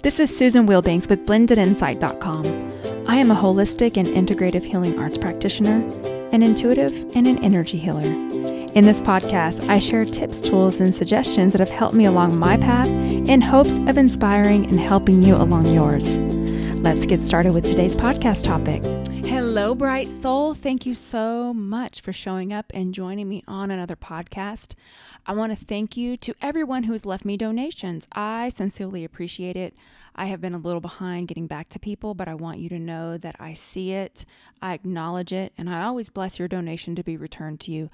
This is Susan Wilbanks with blendedinsight.com. I am a holistic and integrative healing arts practitioner, an intuitive, and an energy healer. In this podcast, I share tips, tools, and suggestions that have helped me along my path in hopes of inspiring and helping you along yours. Let's get started with today's podcast topic. Hello, bright soul. Thank you so much for showing up and joining me on another podcast. I want to thank you to everyone who has left me donations. I sincerely appreciate it. I have been a little behind getting back to people, but I want you to know that I see it, I acknowledge it, and I always bless your donation to be returned to you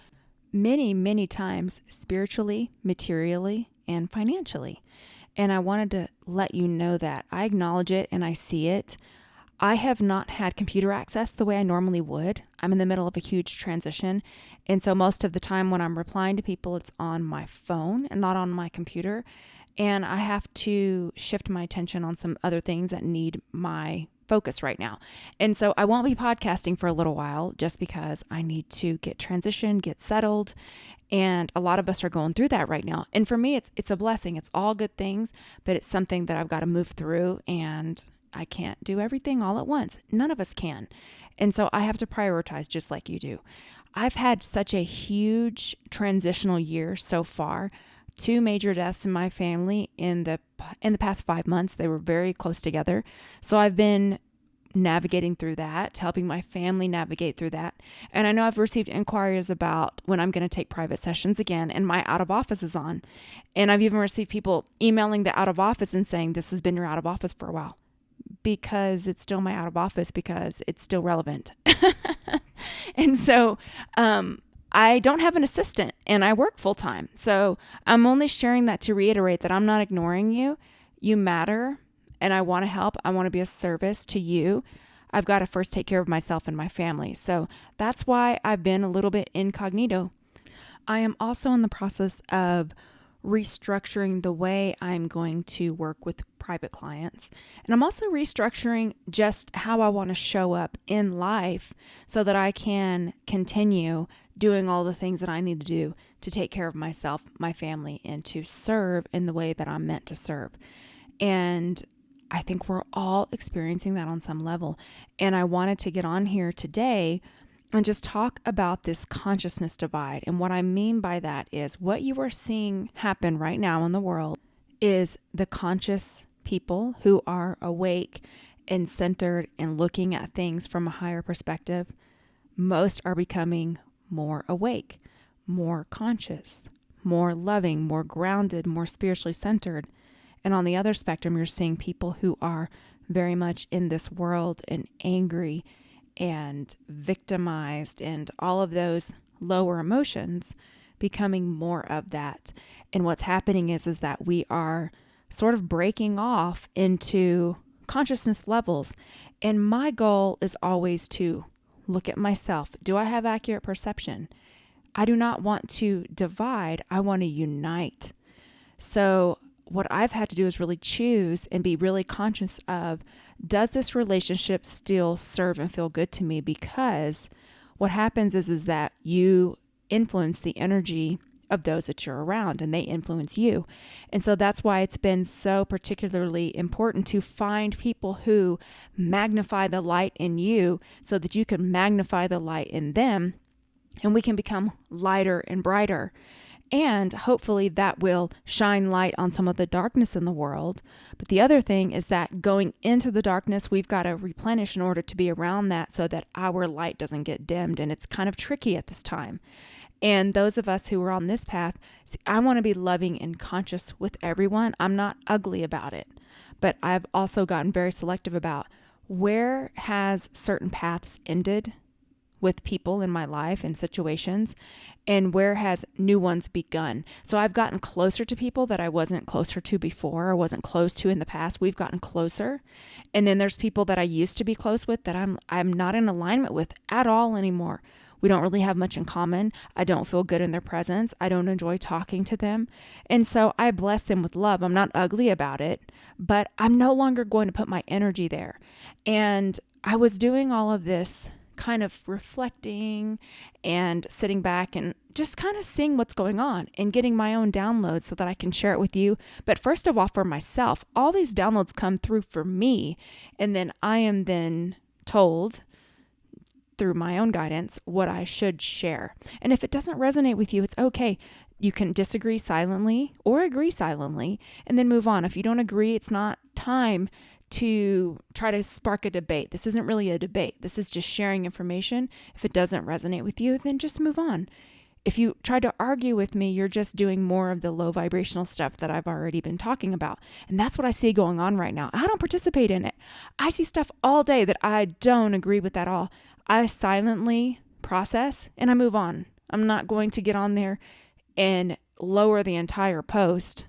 many, many times, spiritually, materially, and financially. And I wanted to let you know that I acknowledge it and I see it. I have not had computer access the way I normally would. I'm in the middle of a huge transition. And so most of the time when I'm replying to people, it's on my phone and not on my computer. And I have to shift my attention on some other things that need my focus right now. And so I won't be podcasting for a little while just because I need to get transitioned, get settled. And a lot of us are going through that right now. And for me, it's a blessing. It's all good things, but it's something that I've got to move through, and I can't do everything all at once. None of us can. And so I have to prioritize just like you do. I've had such a huge transitional year so far. 2 major deaths in my family in the past 5 months. They were very close together. So I've been navigating through that, helping my family navigate through that. And I know I've received inquiries about when I'm going to take private sessions again, and my out of office is on. And I've even received people emailing the out of office and saying, this has been your out of office for a while, because it's still my out of office, because it's still relevant. And so, I don't have an assistant and I work full time. So I'm only sharing that to reiterate that I'm not ignoring you. You matter, and I want to help. I want to be a service to you. I've got to first take care of myself and my family. So that's why I've been a little bit incognito. I am also in the process of restructuring the way I'm going to work with private clients. And I'm also restructuring just how I want to show up in life so that I can continue doing all the things that I need to do to take care of myself, my family, and to serve in the way that I'm meant to serve. And I think we're all experiencing that on some level. And I wanted to get on here today and just talk about this consciousness divide. And what I mean by that is what you are seeing happen right now in the world is the conscious people who are awake and centered and looking at things from a higher perspective. Most are becoming more awake, more conscious, more loving, more grounded, more spiritually centered. And on the other spectrum, you're seeing people who are very much in this world and angry and victimized and all of those lower emotions becoming more of that. And what's happening is that we are sort of breaking off into consciousness levels. And my goal is always to look at myself. Do I have accurate perception? I do not want to divide. I want to unite. So what I've had to do is really choose and be really conscious of, does this relationship still serve and feel good to me? Because what happens is that you influence the energy of those that you're around, and they influence you. And so that's why it's been so particularly important to find people who magnify the light in you so that you can magnify the light in them, and we can become lighter and brighter. And hopefully that will shine light on some of the darkness in the world. But the other thing is that going into the darkness, we've got to replenish in order to be around that so that our light doesn't get dimmed. And it's kind of tricky at this time. And those of us who are on this path, I want to be loving and conscious with everyone. I'm not ugly about it, but I've also gotten very selective about where has certain paths ended with people in my life and situations, and where has new ones begun. So I've gotten closer to people that I wasn't closer to before or wasn't close to in the past. We've gotten closer. And then there's people that I used to be close with that I'm not in alignment with at all anymore. We don't really have much in common. I don't feel good in their presence. I don't enjoy talking to them. And so I bless them with love. I'm not ugly about it, but I'm no longer going to put my energy there. And I was doing all of this kind of reflecting and sitting back and just kind of seeing what's going on and getting my own downloads so that I can share it with you. But first of all, for myself, all these downloads come through for me, and then I am then told through my own guidance what I should share. And if it doesn't resonate with you, it's okay. You can disagree silently or agree silently and then move on. If you don't agree, it's not time to try to spark a debate. This isn't really a debate. This is just sharing information. If it doesn't resonate with you, then just move on. If you try to argue with me, you're just doing more of the low vibrational stuff that I've already been talking about. And that's what I see going on right now. I don't participate in it. I see stuff all day that I don't agree with at all. I silently process and I move on. I'm not going to get on there and lower the entire post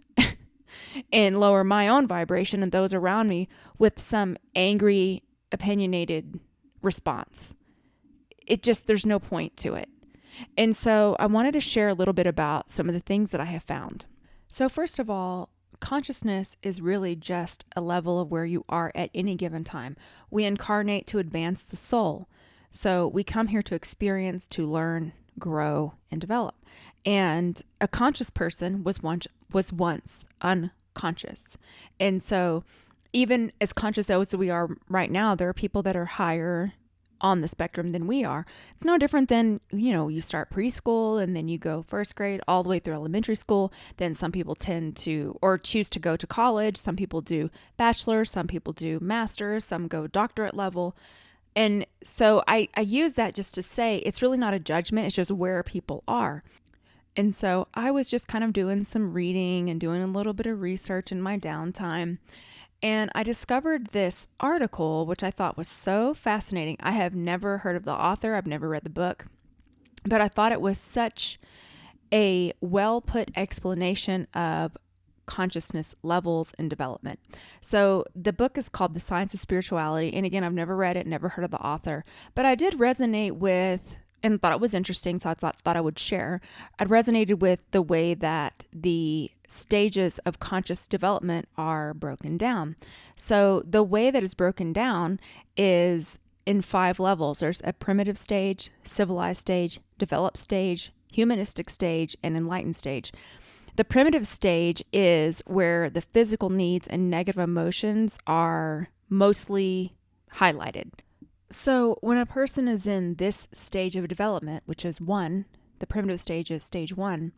and lower my own vibration and those around me with some angry, opinionated response. There's no point to it. And so I wanted to share a little bit about some of the things that I have found. So first of all, consciousness is really just a level of where you are at any given time. We incarnate to advance the soul. So we come here to experience, to learn, grow, and develop. And a conscious person was once unconscious. And so even as conscious as we are right now, there are people that are higher on the spectrum than we are. It's no different than, you start preschool and then you go first grade all the way through elementary school. Then some people tend to, or choose to go to college. Some people do bachelor's, some people do master's, some go doctorate level. And so I use that just to say it's really not a judgment. It's just where people are. And so I was just kind of doing some reading and doing a little bit of research in my downtime. And I discovered this article, which I thought was so fascinating. I have never heard of the author. I've never read the book, but I thought it was such a well put explanation of consciousness levels and development. So the book is called The Science of Spirituality. And again, I've never read it, never heard of the author, but I did resonate with and thought it was interesting. So I thought I would share. I resonated with the way that the stages of conscious development are broken down. So the way that it's broken down is in 5 levels. There's a primitive stage, civilized stage, developed stage, humanistic stage, and enlightened stage. The primitive stage is where the physical needs and negative emotions are mostly highlighted. So when a person is in this stage of development, which is 1, the primitive stage is stage 1,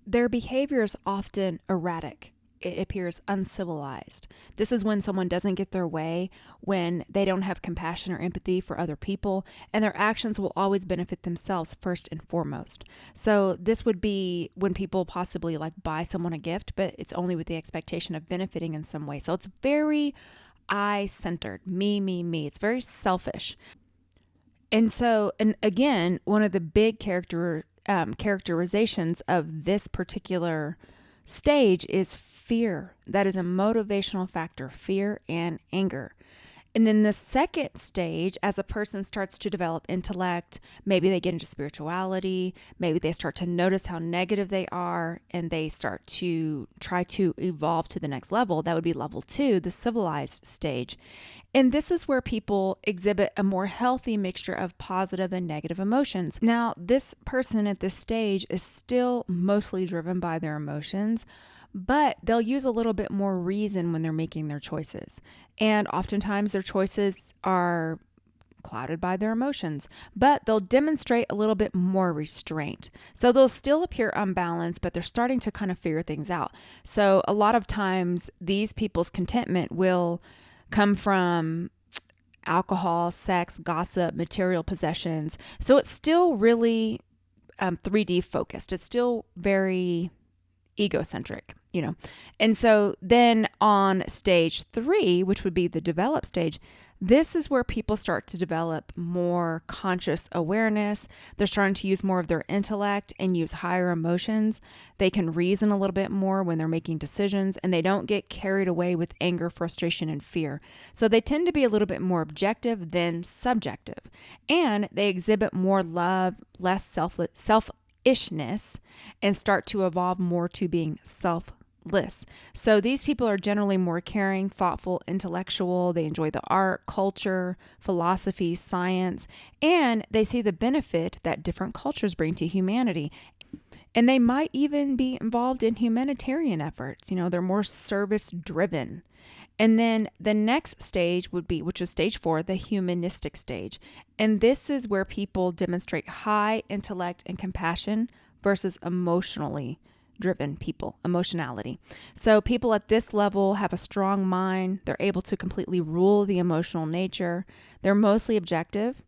their behavior is often erratic. It appears uncivilized. This is when someone doesn't get their way, when they don't have compassion or empathy for other people, and their actions will always benefit themselves first and foremost. So this would be when people possibly buy someone a gift, but it's only with the expectation of benefiting in some way. So it's very I-centered, me. It's very selfish. And so, and again, one of the big characterizations of this particular stage is fear. That is a motivational factor, fear and anger. And then the second stage, as a person starts to develop intellect, maybe they get into spirituality, maybe they start to notice how negative they are, and they start to try to evolve to the next level. That would be level 2, the civilized stage. And this is where people exhibit a more healthy mixture of positive and negative emotions. Now, this person at this stage is still mostly driven by their emotions, but they'll use a little bit more reason when they're making their choices. And oftentimes their choices are clouded by their emotions, but they'll demonstrate a little bit more restraint. So they'll still appear unbalanced, but they're starting to kind of figure things out. So a lot of times these people's contentment will come from alcohol, sex, gossip, material possessions. So it's still really 3D focused. It's still very egocentric, And so then on stage 3, which would be the developed stage, this is where people start to develop more conscious awareness. They're starting to use more of their intellect and use higher emotions. They can reason a little bit more when they're making decisions, and they don't get carried away with anger, frustration, and fear. So they tend to be a little bit more objective than subjective, and they exhibit more love, less selfishness, and start to evolve more to being selfless. lists. So these people are generally more caring, thoughtful, intellectual. They enjoy the art, culture, philosophy, science, and they see the benefit that different cultures bring to humanity. And they might even be involved in humanitarian efforts. They're more service driven. And then the next stage would be, which is stage 4, the humanistic stage. And this is where people demonstrate high intellect and compassion versus emotionally driven people, emotionality. So people at this level have a strong mind. They're able to completely rule the emotional nature. They're mostly objective,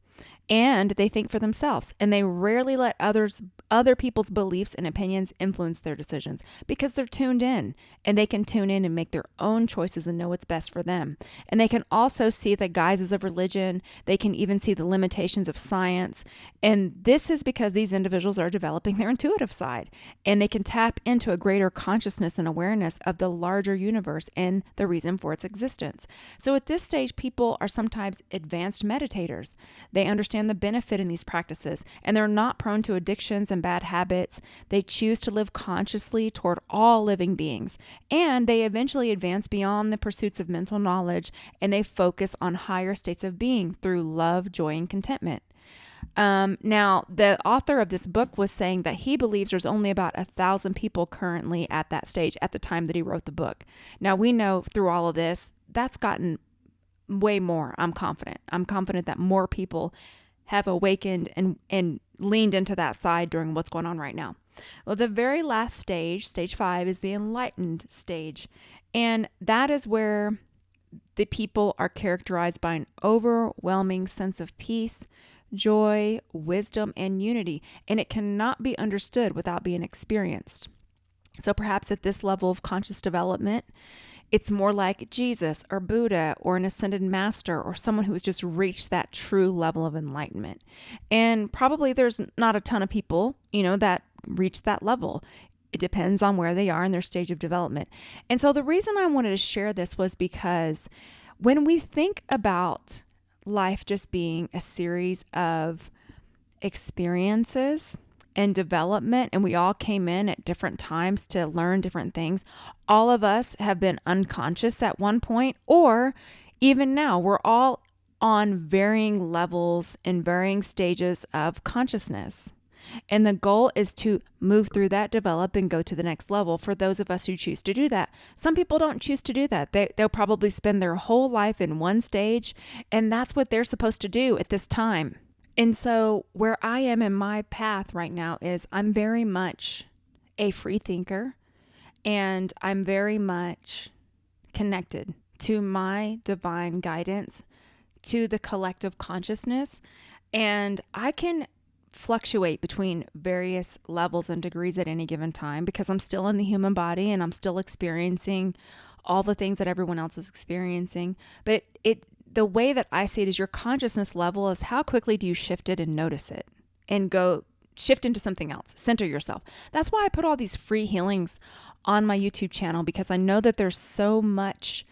and they think for themselves, and they rarely let other people's beliefs and opinions influence their decisions because they're tuned in, and they can tune in and make their own choices and know what's best for them. And they can also see the guises of religion. They can even see the limitations of science. And this is because these individuals are developing their intuitive side, and they can tap into a greater consciousness and awareness of the larger universe and the reason for its existence. So at this stage, people are sometimes advanced meditators. They understand the benefit in these practices, and they're not prone to addictions and bad habits. They choose to live consciously toward all living beings, and they eventually advance beyond the pursuits of mental knowledge, and they focus on higher states of being through love, joy, and contentment. Now, the author of this book was saying that he believes there's only about 1,000 people currently at that stage at the time that he wrote the book. Now, we know through all of this, that's gotten way more. I'm confident that more people have awakened and leaned into that side during what's going on right now. Well, the very last stage, stage 5, is the enlightened stage. And that is where the people are characterized by an overwhelming sense of peace, joy, wisdom, and unity. And it cannot be understood without being experienced. So perhaps at this level of conscious development, it's more like Jesus or Buddha or an ascended master or someone who has just reached that true level of enlightenment. And probably there's not a ton of people, that reach that level. It depends on where they are in their stage of development. And so the reason I wanted to share this was because when we think about life just being a series of experiences and development, and we all came in at different times to learn different things. All of us have been unconscious at one point, or even now, we're all on varying levels and varying stages of consciousness. And the goal is to move through that, develop, and go to the next level for those of us who choose to do that. Some people don't choose to do that. They'll probably spend their whole life in one stage, and that's what they're supposed to do at this time. And so where I am in my path right now is I'm very much a free thinker, and I'm very much connected to my divine guidance, to the collective consciousness, and I can fluctuate between various levels and degrees at any given time because I'm still in the human body and I'm still experiencing all the things that everyone else is experiencing. But the way that I see it is your consciousness level is how quickly do you shift it and notice it and go shift into something else, center yourself. That's why I put all these free healings on my YouTube channel, because I know that there's so much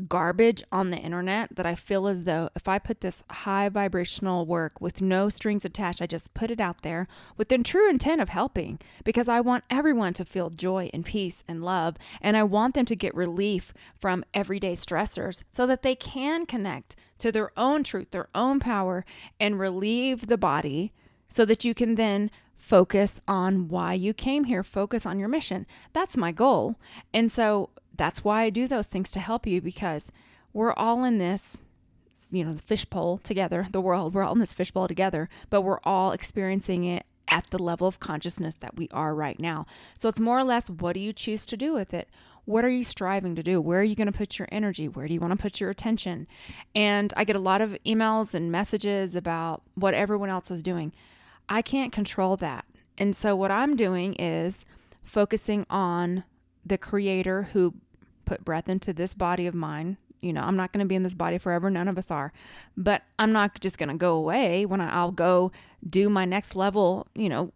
garbage on the internet that I feel as though if I put this high vibrational work with no strings attached, I just put it out there with the true intent of helping, because I want everyone to feel joy and peace and love, and I want them to get relief from everyday stressors so that they can connect to their own truth, their own power, and relieve the body so that you can then focus on why you came here, focus on your mission. That's my goal. And so that's why I do those things, to help you, because we're all in this, the fishbowl together, the world, we're all in this fishbowl together, but we're all experiencing it at the level of consciousness that we are right now. So it's more or less, what do you choose to do with it? What are you striving to do? Where are you going to put your energy? Where do you want to put your attention? And I get a lot of emails and messages about what everyone else is doing. I can't control that. And so what I'm doing is focusing on the Creator who put breath into this body of mine. I'm not going to be in this body forever. None of us are. But I'm not just going to go away when I'll go do my next level,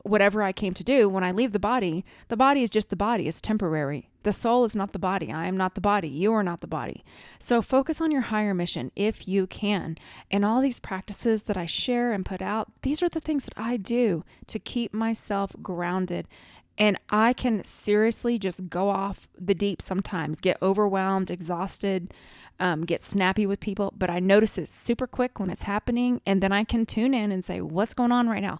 whatever I came to do. When I leave the body is just the body. It's temporary. The soul is not the body. I am not the body. You are not the body. So focus on your higher mission if you can. And all these practices that I share and put out, these are the things that I do to keep myself grounded And I can seriously just go off the deep sometimes, get overwhelmed, exhausted, get snappy with people. But I notice it super quick when it's happening. And then I can tune in and say, what's going on right now?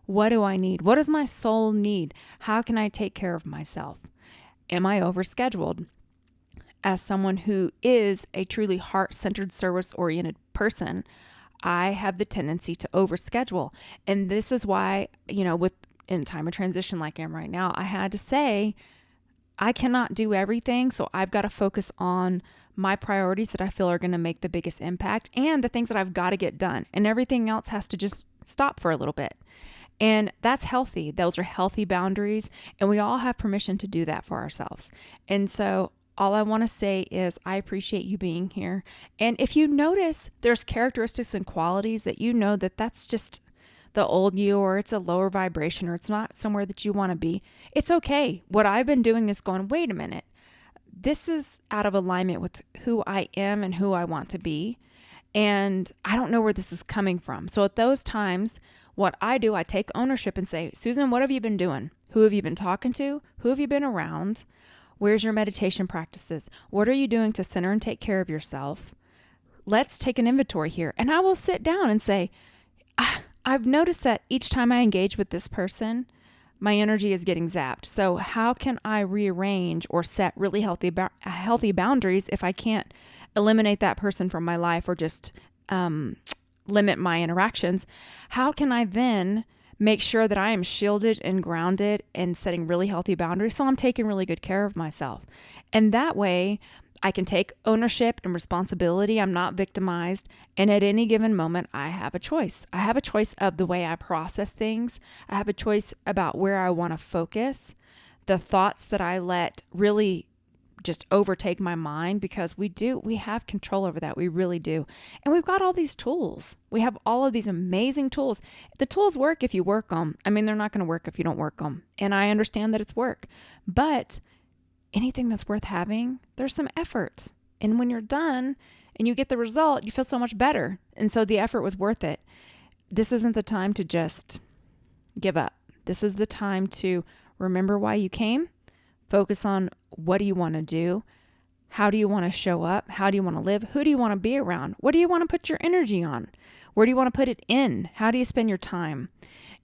What do I need? What does my soul need? How can I take care of myself? Am I overscheduled? As someone who is a truly heart-centered, service-oriented person, I have the tendency to overschedule. And this is why, in time of transition like I am right now, I had to say, I cannot do everything. So I've got to focus on my priorities that I feel are going to make the biggest impact and the things that I've got to get done. And everything else has to just stop for a little bit. And that's healthy. Those are healthy boundaries. And we all have permission to do that for ourselves. And so all I want to say is I appreciate you being here. And if you notice there's characteristics and qualities that you know that that's just the old you, or it's a lower vibration, or it's not somewhere that you want to be, it's okay. What I've been doing is going, wait a minute. This is out of alignment with who I am and who I want to be. And I don't know where this is coming from. So at those times, what I do, I take ownership and say, Susan, what have you been doing? Who have you been talking to? Who have you been around? Where's your meditation practices? What are you doing to center and take care of yourself? Let's take an inventory here. And I will sit down and say, I've noticed that each time I engage with this person, my energy is getting zapped. So how can I rearrange or set really healthy boundaries if I can't eliminate that person from my life or just limit my interactions? How can I then make sure that I am shielded and grounded and setting really healthy boundaries so I'm taking really good care of myself? And that way, I can take ownership and responsibility. I'm not victimized. And at any given moment, I have a choice. I have a choice of the way I process things. I have a choice about where I want to focus, the thoughts that I let really just overtake my mind, because we have control over that. We really do. And we've got all these tools. We have all of these amazing tools. The tools work if you work them. I mean, they're not going to work if you don't work them. And I understand that it's work, but anything that's worth having, there's some effort. And when you're done and you get the result, you feel so much better. And so the effort was worth it. This isn't the time to just give up. This is the time to remember why you came. Focus on what do you want to do? How do you want to show up? How do you want to live? Who do you want to be around? What do you want to put your energy on? Where do you want to put it in? How do you spend your time?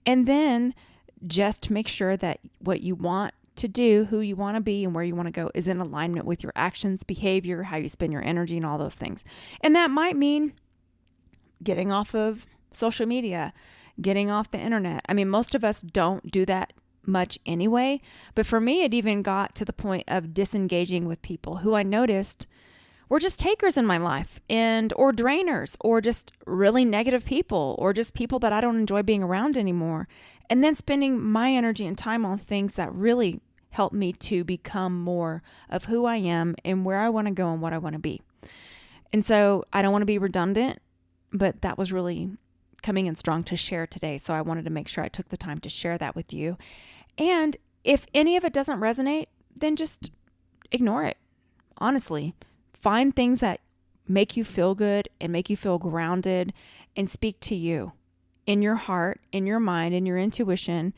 And then just make sure that what you want to do, who you want to be, and where you want to go is in alignment with your actions, behavior, how you spend your energy, and all those things. And that might mean getting off of social media, getting off the internet. I mean, most of us don't do that much anyway. But for me, it even got to the point of disengaging with people who I noticed were just takers in my life or drainers, or just really negative people, or just people that I don't enjoy being around anymore. And then spending my energy and time on things that really help me to become more of who I am and where I want to go and what I want to be. And so I don't want to be redundant, but that was really coming in strong to share today. So I wanted to make sure I took the time to share that with you. And if any of it doesn't resonate, then just ignore it. Honestly, find things that make you feel good and make you feel grounded and speak to you in your heart, in your mind, in your intuition,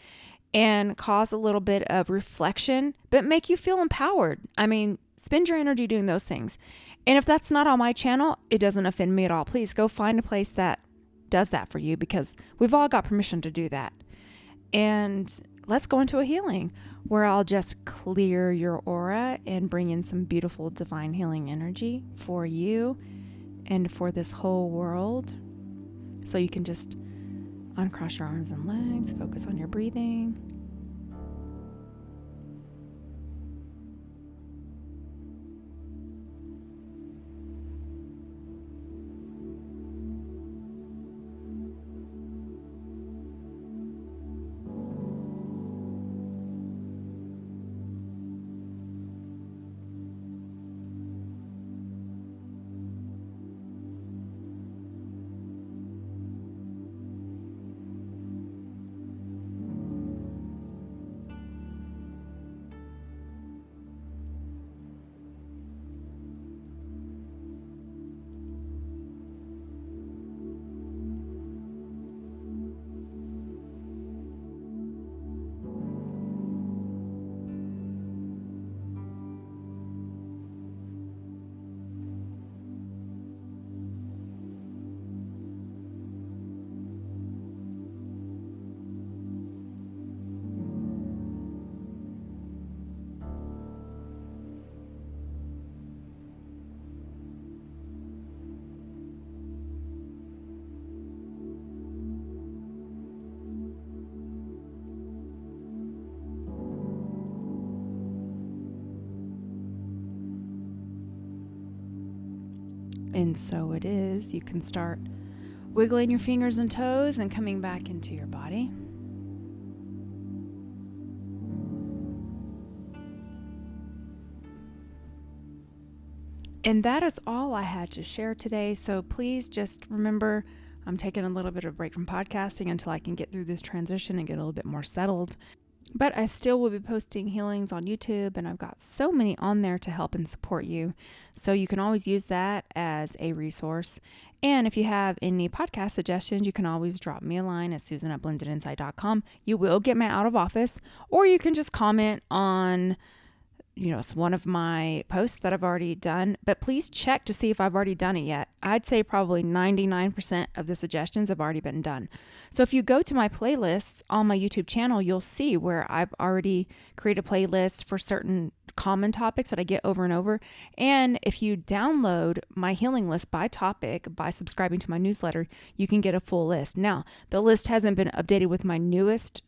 and cause a little bit of reflection, but make you feel empowered. I mean, spend your energy doing those things. And if that's not on my channel, it doesn't offend me at all. Please go find a place that does that for you, because we've all got permission to do that. And let's go into a healing where I'll just clear your aura and bring in some beautiful divine healing energy for you and for this whole world. So you can just uncross your arms and legs, focus on your breathing. And so it is. You can start wiggling your fingers and toes and coming back into your body. And that is all I had to share today. So please just remember, I'm taking a little bit of a break from podcasting until I can get through this transition and get a little bit more settled. But I still will be posting healings on YouTube, and I've got so many on there to help and support you. So you can always use that as a resource. And if you have any podcast suggestions, you can always drop me a line at susan@blendedinsight.com. You will get my out of office, or you can just comment on it's one of my posts that I've already done, but please check to see if I've already done it yet. I'd say probably 99% of the suggestions have already been done. So if you go to my playlists on my YouTube channel, you'll see where I've already created a playlist for certain common topics that I get over and over. And if you download my healing list by topic by subscribing to my newsletter, you can get a full list. Now, the list hasn't been updated with my newest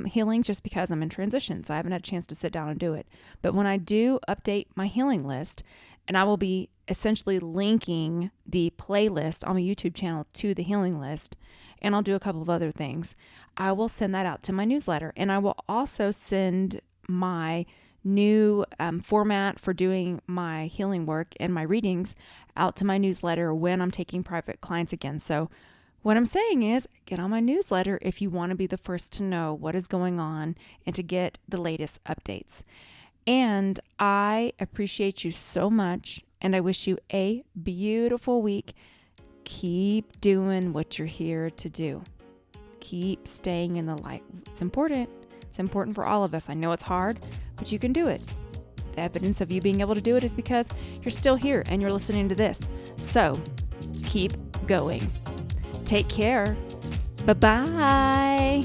healings just because I'm in transition, so I haven't had a chance to sit down and do it. But when I do update my healing list, and I will be essentially linking the playlist on my YouTube channel to the healing list, and I'll do a couple of other things, I will send that out to my newsletter. And I will also send my new format for doing my healing work and my readings out to my newsletter when I'm taking private clients again. So what I'm saying is, get on my newsletter if you want to be the first to know what is going on and to get the latest updates. And I appreciate you so much, and I wish you a beautiful week. Keep doing what you're here to do. Keep staying in the light. It's important. It's important for all of us. I know it's hard, but you can do it. The evidence of you being able to do it is because you're still here and you're listening to this. So keep going. Take care. Bye-bye.